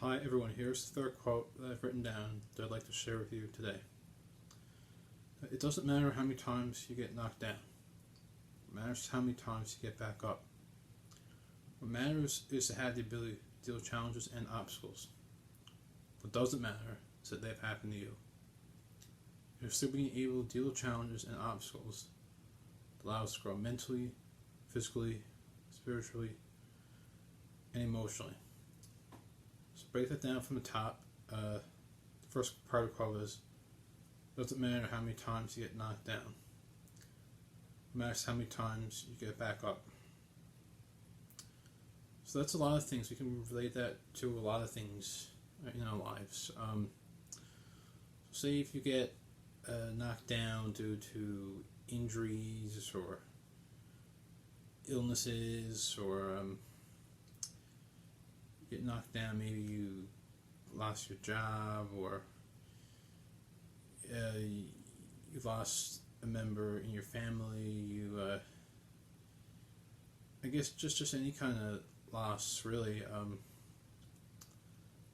Hi everyone, here's the third quote that I've written down that I'd like to share with you today. It doesn't matter how many times you get knocked down. It matters how many times you get back up. What matters is to have the ability to deal with challenges and obstacles. What doesn't matter is that they've happened to you. You're still being able to deal with challenges and obstacles that allow us to grow mentally, physically, spiritually, and emotionally. So break that down from the top. The first part of the quote is, it doesn't matter how many times you get knocked down. It matters how many times you get back up. So that's a lot of things. We can relate that to a lot of things in our lives. Say if you get knocked down due to injuries or illnesses, or get knocked down, maybe you lost your job, or you lost a member in your family, I guess just any kind of loss, really,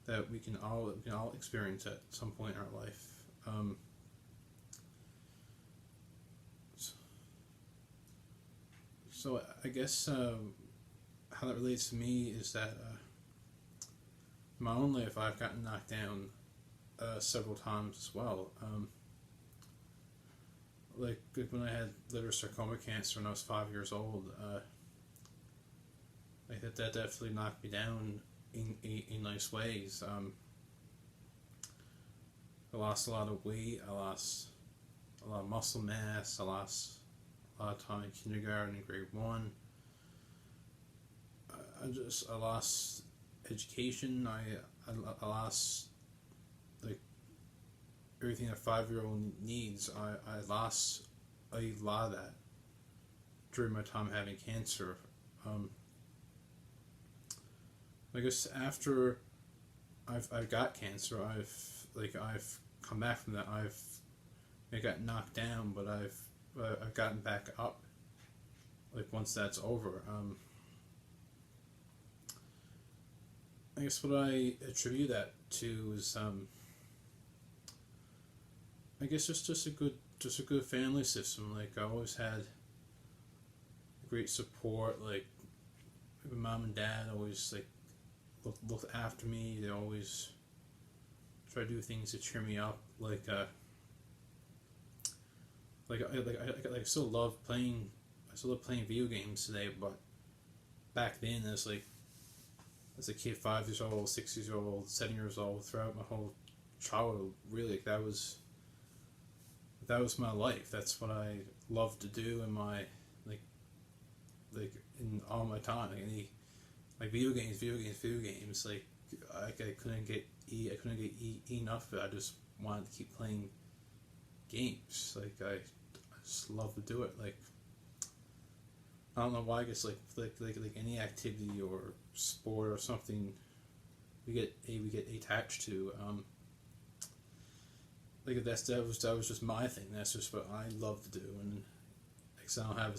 that we can all experience at some point in our life. So I guess how that relates to me is that in my own life I've gotten knocked down several times as well. Like when I had liver sarcoma cancer when I was 5 years old, like that definitely knocked me down in nice ways. I lost a lot of weight, I lost a lot of muscle mass, I lost a lot of time in kindergarten and grade 1. I lost education. I lost like everything a 5-year-old needs. I lost a lot of that during my time having cancer. I guess after I've got cancer, I've come back from that. I got knocked down, but I've gotten back up. Like once that's over, I guess what I attribute that to is I guess just a good family system. Like I always had great support. Like my mom and dad always looked after me. They always try to do things to cheer me up. I still love playing. I still love playing video games today, but back then, as a kid, 5 years old, 6 years old, 7 years old, throughout my whole childhood, really, that was my life. That's what I loved to do in my in all my time. Video games. Like I couldn't get enough of it. I just wanted to keep playing games. I just love to do it. I don't know why. I guess like any activity or sport or something we get attached to. That was just my thing. That's just what I love to do, and I don't have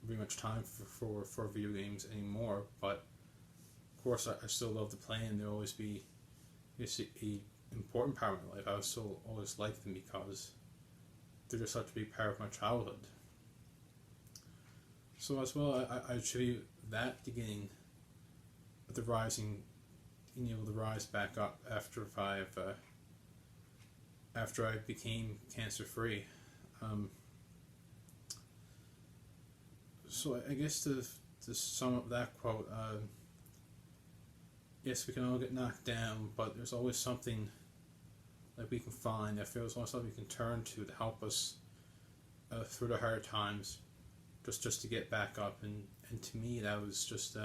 very much time for video games anymore. But of course, I still love to play, and they'll always be a important part of my life. I would still always like them because they're just such a big part of my childhood. So as well, I attribute that to getting the rising, being able to rise back up after I became cancer free. So I guess to sum up that quote, yes, we can all get knocked down, but there's always something that we can find. There's always something we can turn to help us through the hard times, just to get back up. And to me, that was just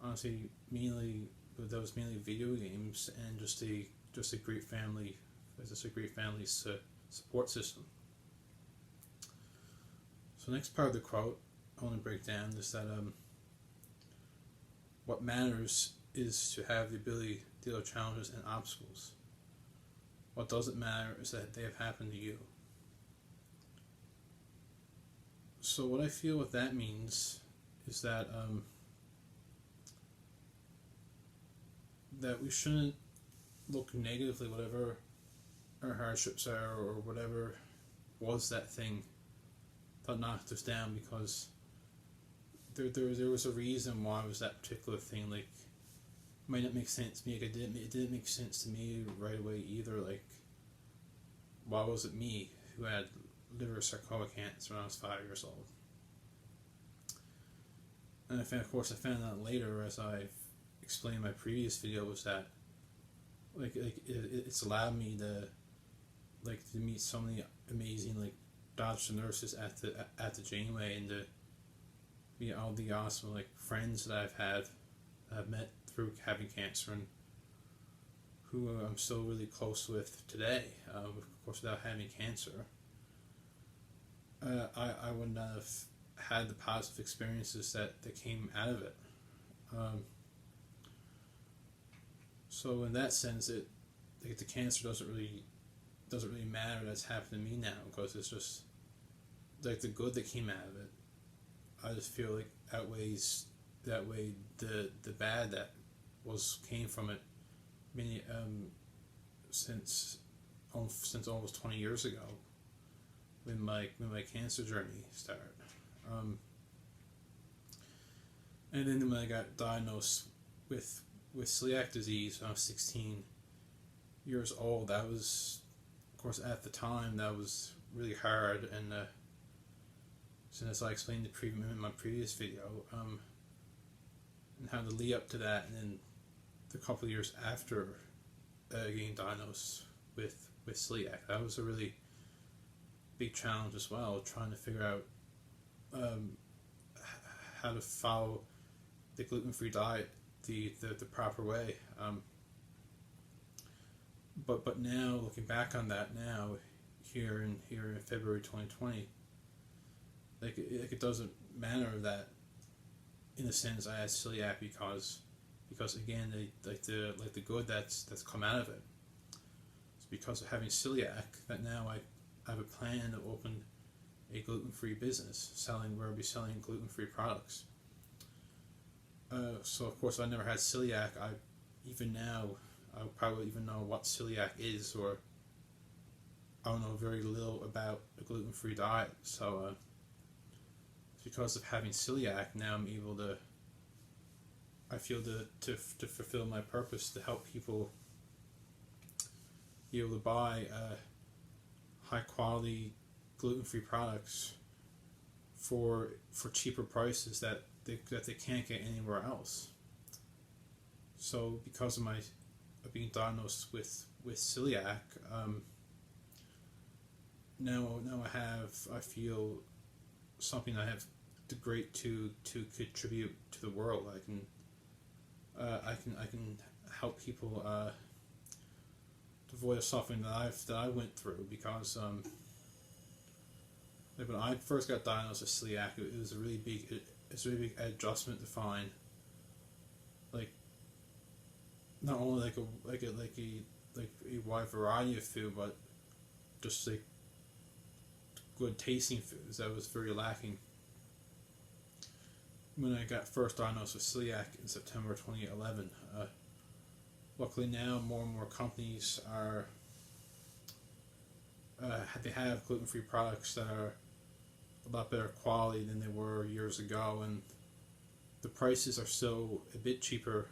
honestly mainly video games and just a great family, support system. So next part of the quote I want to break down is that what matters is to have the ability to deal with challenges and obstacles. What doesn't matter is that they have happened to you. So what I feel what that means is that that we shouldn't look negatively whatever our hardships are or whatever was that thing that knocked us down, because there was a reason why it was that particular thing. Like, it might not make sense to me. Like, it didn't make sense to me right away either. Like, why was it me who had liver sarcoma cancer when I was 5 years old? And I found out later, as I've explained in my previous video, was that it's allowed me to meet so many amazing doctors and nurses at the Janeway, and to meet all the awesome friends that I've met through having cancer, and who I'm still really close with today. Of course, without having cancer, I would not have had the positive experiences that came out of it. So in that sense, the cancer doesn't really matter that's happened to me now, because it's just the good that came out of it. I just feel like outweighs the bad that came from it. Many since almost 20 years ago, when my cancer journey started. And then when I got diagnosed with celiac disease when I was 16 years old, that was, of course, at the time, that was really hard. And as I explained in my previous video, and how to lead up to that, and then the couple of years after getting diagnosed with celiac, that was a really big challenge as well, trying to figure out how to follow the gluten-free diet the proper way. But now, looking back on that now, here in February 2020, it doesn't matter that, in a sense, I had celiac, because again, the good that's come out of it. It's because of having celiac that now I have a plan to open a gluten-free business where I'll be selling gluten-free products. So of course, I never had celiac. I probably even know what celiac is, or I don't know very little about a gluten-free diet. So because of having celiac, now I'm able to, I feel to fulfill my purpose, to help people be able to buy high quality gluten-free products for cheaper prices that they can't get anywhere else. So because of being diagnosed with celiac, now I feel something I have the great to contribute to the world. I can help people avoid suffering that I went through, because when I first got diagnosed with celiac, it was a really big adjustment to find not only a wide variety of food, but just good tasting foods. That was very lacking when I got first diagnosed with celiac in September 2011. Luckily now, more and more companies they have gluten-free products that are a lot better quality than they were years ago, and the prices are still a bit cheaper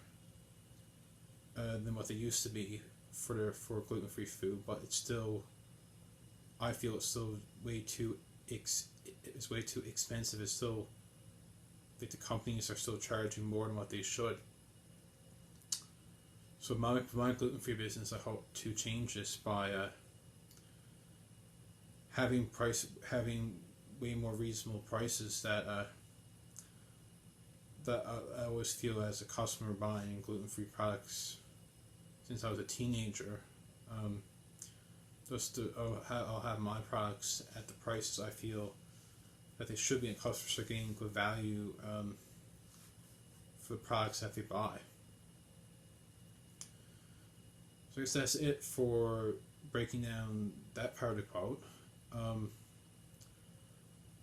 than what they used to be for gluten-free food, but it's still, I feel it's still way too expensive. It's still the companies are still charging more than what they should. So my gluten-free business, I hope to change this by having way more reasonable prices that I always feel as a customer buying gluten-free products since I was a teenager. I'll have my products at the prices I feel that they should be, and customers are getting good value for the products that they buy. So I guess that's it for breaking down that part of the quote.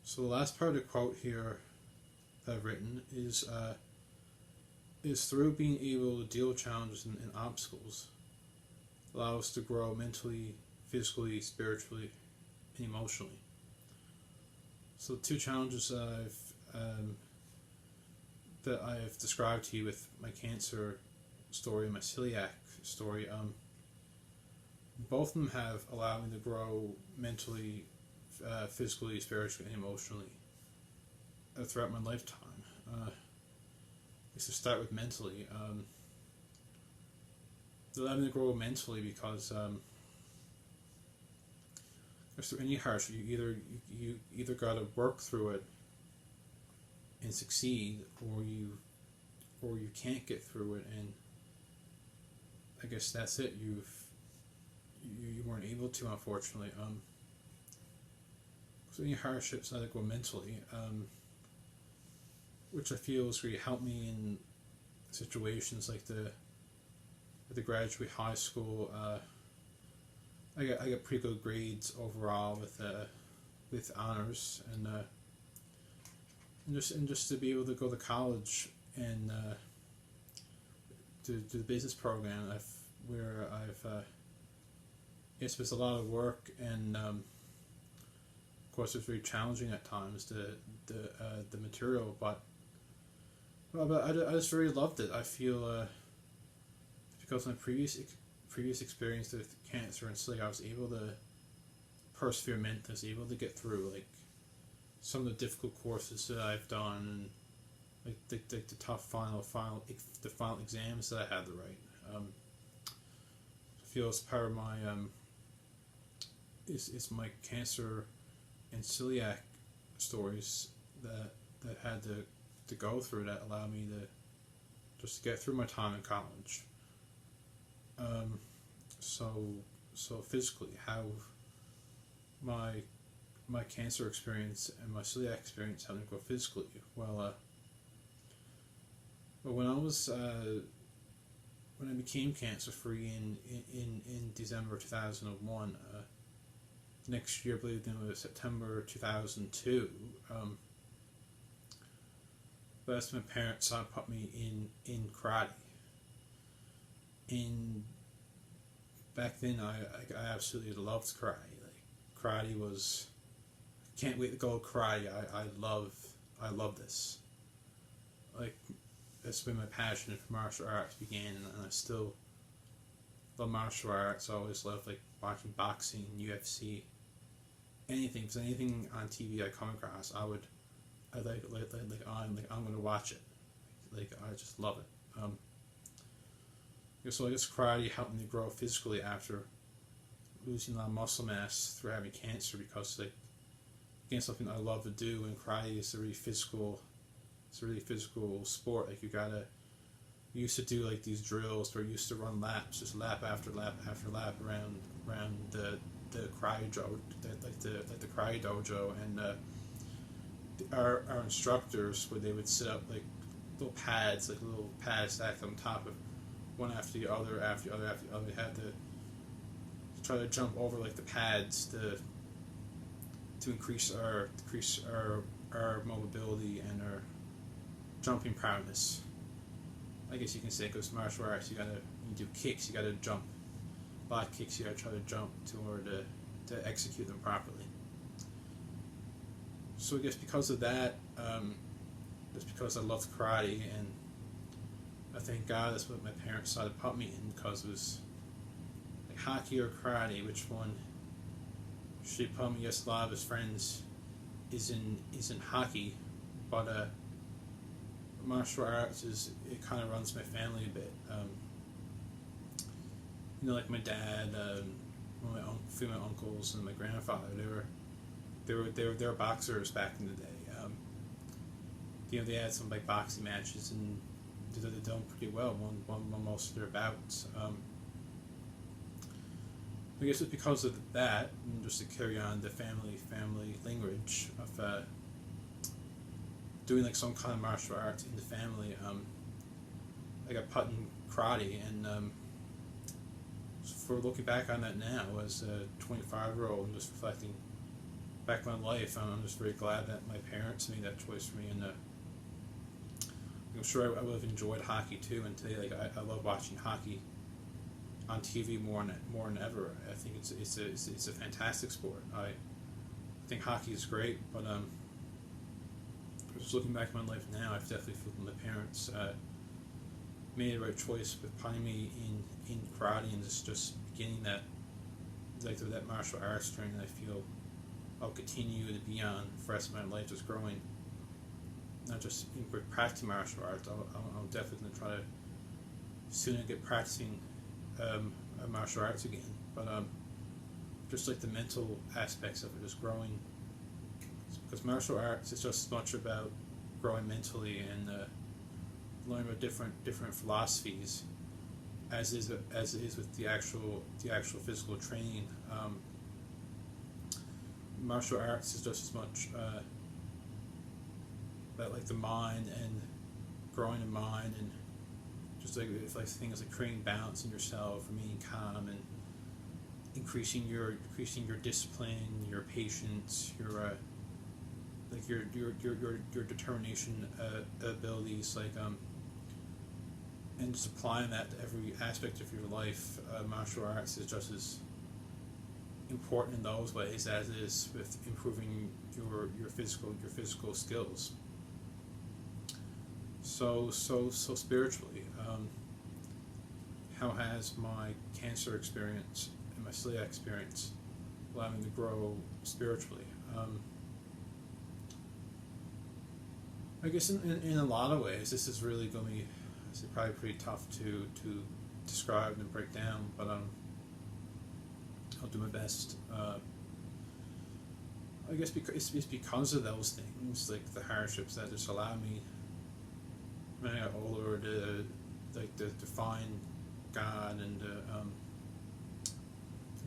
So the last part of the quote here that I've written is is through being able to deal with challenges and obstacles, allow us to grow mentally, physically, spiritually, and emotionally. So the two challenges that I've described to you with my cancer story and my celiac story, both of them have allowed me to grow mentally, physically, spiritually, and emotionally throughout my lifetime. To start with mentally, they allowed me to grow mentally because through any hardship, you either got to work through it and succeed, or you can't get through it, and I guess that's it. You weren't able to, unfortunately. So any hardships I had to go mentally, which I feel has really helped me in situations like the graduate high school. I got pretty good grades overall with honors, and just to be able to go to college and do the business program. It's been a lot of work, and of course it's very challenging at times, the material, but I just really loved it. I feel because of my previous experience with cancer and celiac, I was able to persevere mentally. I was able to get through like some of the difficult courses that I've done, and like the tough final exams that I had to write. I feel it's part of my it's my cancer and celiac stories that had to go through that allowed me to just get through my time in college. So physically, how my cancer experience and my celiac experience helped me grow physically. Well, when I became cancer free in December 2001, next year I believe it was September 2002. That's when my parents put me in karate. And back then, I absolutely loved karate. Like, karate was, can't wait to go karate. I love this. Like, that's when my passion for martial arts began, and I still love martial arts. I always loved like watching boxing, UFC, anything. Because anything on TV I come across, I'm gonna watch it. Like I just love it. So I guess karate helped me grow physically after losing a lot of muscle mass through having cancer, because like again, something I love to do, and karate is a really physical sport. Like you used to do like these drills where you used to run laps, just lap after lap after lap around the karate dojo, like the karate dojo, and our instructors, where they would set up like little pads stacked on top of one after the other, after the other, after the other. We had to try to jump over like the pads to increase our mobility and our jumping prowess. I guess you can say, because martial arts, you do kicks, you gotta jump. Bot kicks, you gotta try to jump in order to execute them properly. So I guess because of that, that's because I loved karate, and I thank God that's what my parents decided to put me in, because it was like hockey or karate, which one should put me? Yes, a lot of his friends is in hockey, but martial arts it kind of runs my family a bit. Like my dad, my few of my uncles, and my grandfather, they were boxers back in the day. They had some like boxing matches, and they're done pretty well. Won most of their bouts. I guess it's because of that, and just to carry on the family language of doing like some kind of martial arts in the family. I got put in karate, and for looking back on that now as a 25-year-old, and just reflecting back on my life, I'm just very glad that my parents made that choice for me. And sure I would have enjoyed hockey too, and today like I love watching hockey on TV more than ever. I think it's a fantastic sport. I think hockey is great, but just looking back on my life now, I've definitely feel my parents made the right choice with putting me in karate and just beginning that that martial arts journey that I feel I'll continue to be on for the rest of my life, just growing. Not just in practicing martial arts. I'm definitely going to try to soon get practicing martial arts again. But just like the mental aspects of it, just growing. Because martial arts is just as much about growing mentally and learning about different philosophies, as it is with the actual physical training. Martial arts is just as much about like the mind and growing the mind, and just like things like creating balance in yourself, remaining calm, and increasing your discipline, your patience, your your determination abilities, and just applying that to every aspect of your life. Martial arts is just as important in those ways as it is with improving your physical skills. So spiritually, how has my cancer experience and my celiac experience allowed me to grow spiritually? I guess in a lot of ways, this is really going to be probably pretty tough to describe and break down, but I'll do my best. I guess because it's because of those things, like the hardships, that just allow me, when I got older, to find God and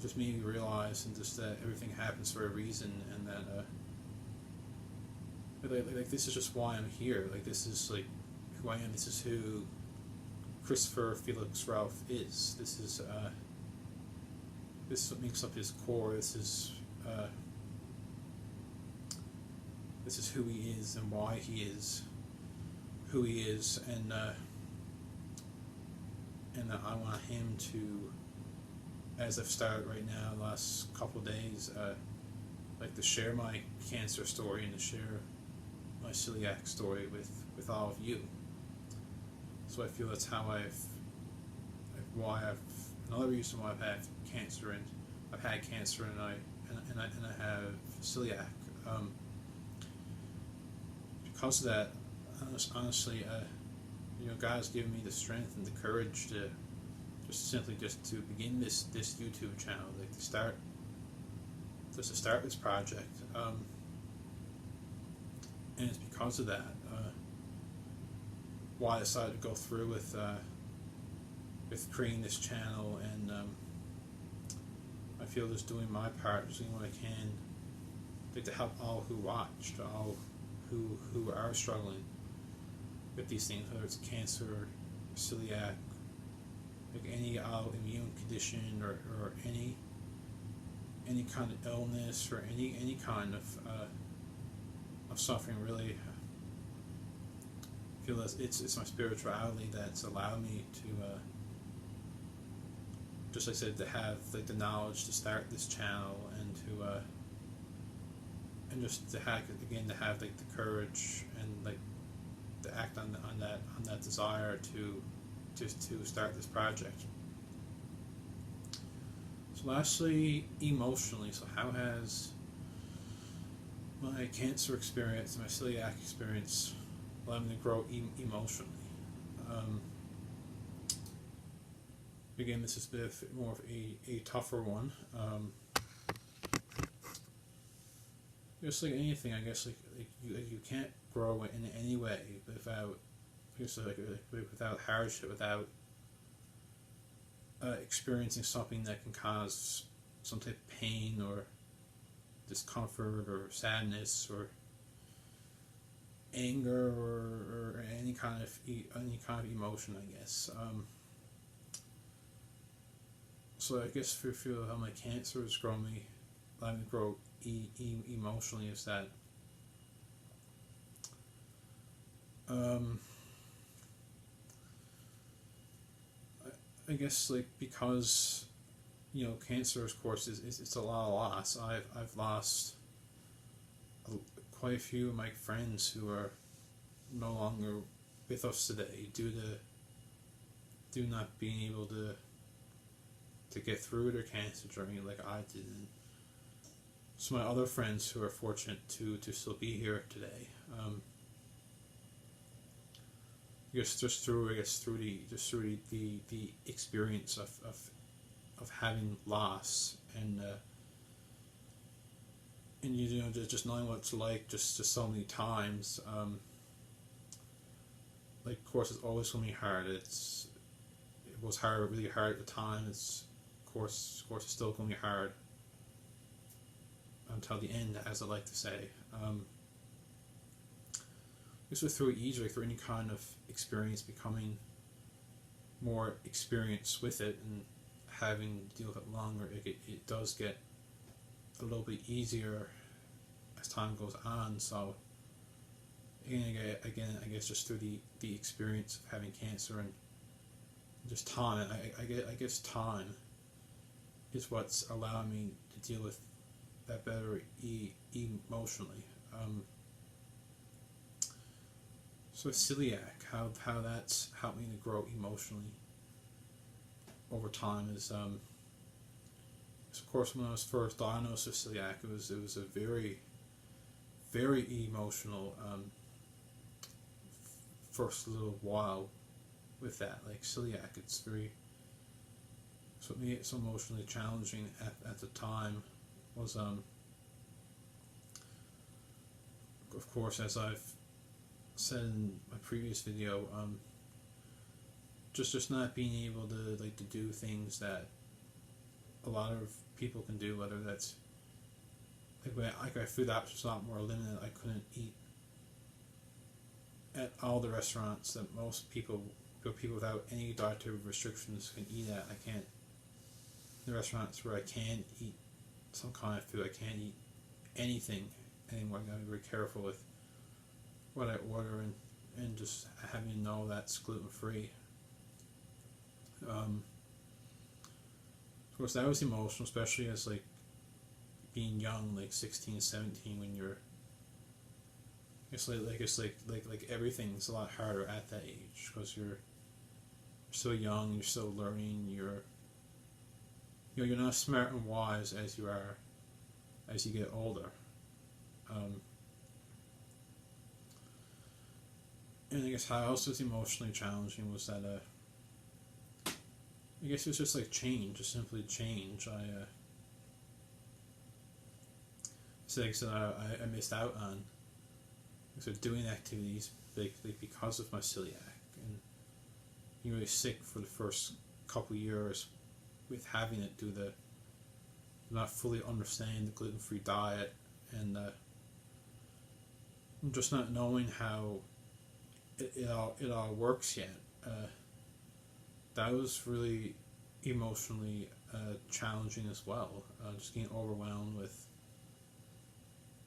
just made me realize and just that everything happens for a reason, and that like this is just why I'm here. Like this is like who I am. This is who Christopher Felix Ralph is. This is what makes up his core. This is who he is and why he is who he is, and I want him to, as I've started right now, the last couple of days, to share my cancer story and to share my celiac story with all of you. So I feel that's how another reason why I've had cancer, and I've had cancer, and I have celiac. Because of that, honestly, God's given me the strength and the courage to just to begin this YouTube channel, to start this project, and it's because of that why I decided to go through with creating this channel, and I feel just doing my part, just doing what I can, to help all who watched, all who are struggling with these things, whether it's cancer, celiac, like any immune condition, or any kind of illness, or any kind of suffering. Really, I feel that it's my spirituality that's allowed me to, just like I said, to have the knowledge to start this channel, and to and just to have the courage and to act on that desire to start this project. So lastly, emotionally, so how has my cancer experience, my celiac experience, allowed me to grow emotionally? Again, this is a bit more of a tougher one. Just like anything, I guess, you can't grow in any way without, without hardship, without experiencing something that can cause some type of pain or discomfort or sadness or anger or any kind of emotion, I guess. So I guess for how my cancer has grown me, allowed me to grow emotionally, is that I guess like because cancer, of course, is it's a lot of loss. I've lost quite a few of my friends who are no longer with us today due to not being able to get through their cancer journey like I did. And some of my other friends who are fortunate to still be here today. Just through the experience of having loss and just knowing what it's like just so many times. Like, of course, it's always going to be hard. It was hard, really hard at the time. It's of course it's still going to be hard until the end, as I like to say. Just through each, like through any kind of experience, becoming more experienced with it and having to deal with it longer, it does get a little bit easier as time goes on. So again, I guess just through the experience of having cancer and just time, I guess time is what's allowing me to deal with that better emotionally. So celiac, how that's helped me to grow emotionally over time is of course, when I was first diagnosed with celiac, it was a very, very emotional first little while with that. Like celiac, so what made it so emotionally challenging at the time was of course, as I've said in my previous video, just not being able to do things that a lot of people can do, whether that's like my food options a lot more limited. I couldn't eat at all the restaurants that most people without any dietary restrictions can eat at. I can't, the restaurants where I can eat some kind of food, I can't eat anything anymore. I gotta be very careful with what I order and just having to know that's gluten free. Of course, that was emotional, especially as like being young, like 16, 17, when you're. It's like everything's a lot harder at that age because you're so young, you're still learning, you're not smart and wise as you are as you get older. And I guess how else was emotionally challenging was that I guess it was just like change, just simply change. Things that I missed out on. So doing activities like because of my celiac and being really sick for the first couple of years with having it due to not fully understanding the gluten-free diet and just not knowing how it all works yet. That was really emotionally challenging as well. Just getting overwhelmed with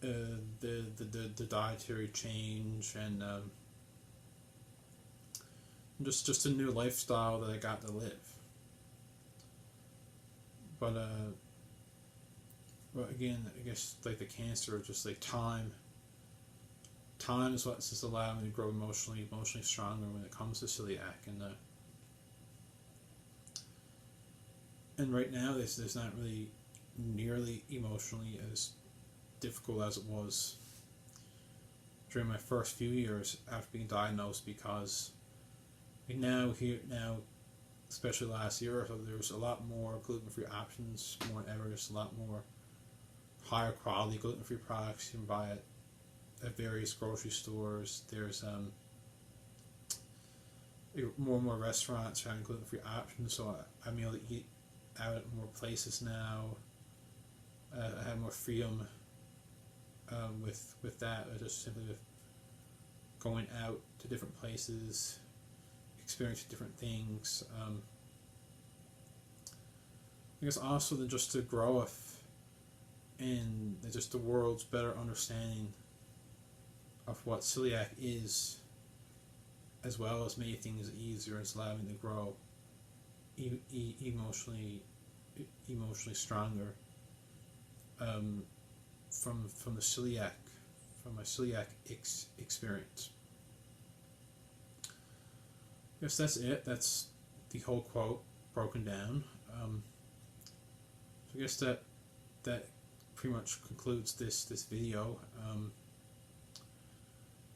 the dietary change and just a new lifestyle that I got to live. But again, I guess like the cancer, just like time is what's just allowed me to grow emotionally stronger when it comes to celiac. And right now, there's not really nearly emotionally as difficult as it was during my first few years after being diagnosed, because now, especially last year or so, there's a lot more gluten-free options, more than ever. There's a lot more higher quality gluten-free products you can buy at various grocery stores. There's more and more restaurants having gluten-free options, so I'm able to eat out at more places now. I have more freedom with that, just simply with going out to different places, experiencing different things. I guess also just to grow in just the world's better understanding of what celiac is, as well as making things easier and allowing me to grow emotionally stronger from the celiac from my celiac experience. I guess that's it. That's the whole quote broken down. So I guess that pretty much concludes this video.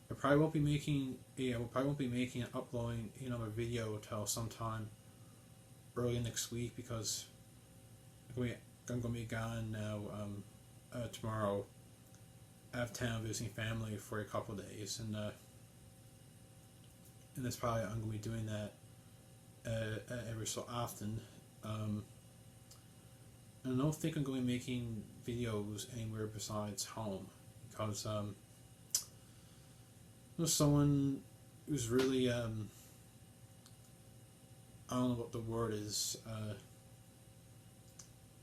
I probably won't be making and uploading another video until sometime early next week, because I'm gonna be gone now tomorrow, out of town visiting family for a couple of days, and that's probably I'm gonna be doing that every so often. And I don't think I'm going to be making videos anywhere besides home, because there's someone who's really I don't know what the word is,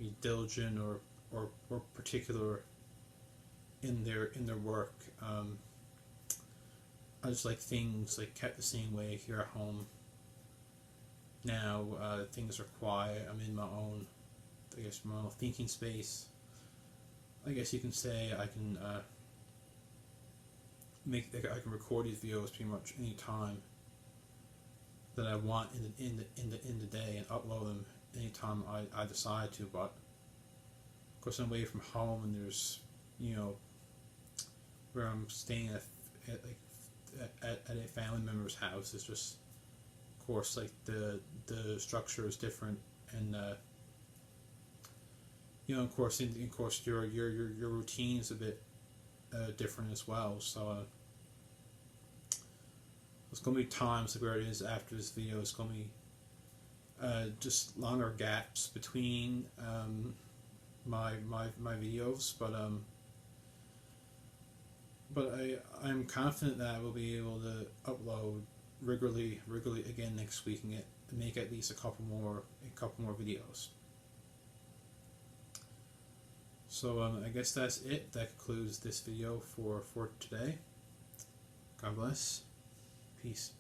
be diligent or particular in their work. I just like things like kept the same way here at home. Now things are quiet. I'm in my own, I guess, my own thinking space. I guess you can say I can I can record these videos pretty much any time that I want in the day, and upload them anytime I decide to. But of course, I'm away from home, and there's, where I'm staying at a family member's house. It's just, of course, like the structure is different, and of course your routine is a bit different as well. So there's gonna be times like where it is after this video. It's gonna be just longer gaps between my videos, but I'm confident that I will be able to upload regularly again next week, and make at least a couple more videos. So I guess that's it. That concludes this video for today. God bless. Peace.